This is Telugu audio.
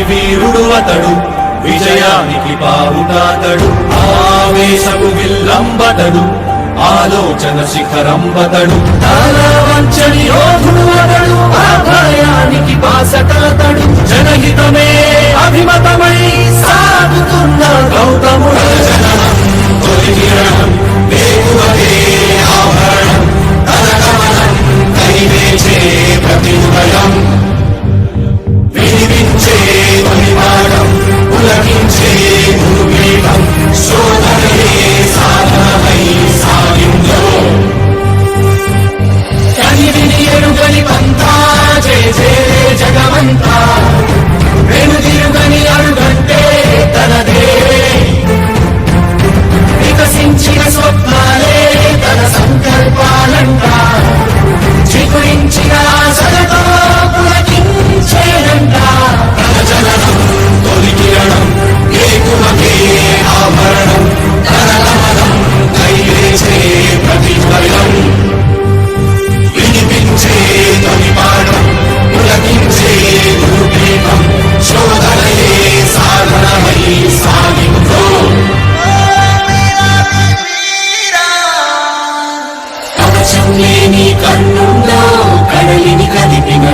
వీరుడు అతడు, విజయానికి పావుటాతడు. ఆవేశపు విల్లంబతడు, ఆలోచన శిఖరంబతడు. వంచని యోధుడు అతడు, ఆదాయానికి బాసటతడు. జనహితమే అభిమతమై సాగుతున్న గౌతముడు. జననం తొలికిరణం వేకువదే ఆభరణం, తన గమనం కైవేచే ప్రతిభయం. వినిపించే తొలిమాడం, పులకించే గురుపీఠం. శోధనయే సాధనమై సాగిందో కనివిని ఎరుగని పంతా, జయ జయ జగమంతా. వెనుదిరుగని అడుగంటే తనదే, వికసించిన స్వప్నాలే తన సంకల్పాలంట. చిగురించిన ఆశలతో పులకించేనంట. తన జననం తొలికిరణం ఏకువకే ఆభరణం, తన గమనం కైవేచే ప్రతిఫలం. వినిపించే తొలి పాఠం, పులకించే గురుపీఠం. శోధనయే సాధనమై సాగిందో కవచం లేని కన్నుల్లో కడలిని కదిపిన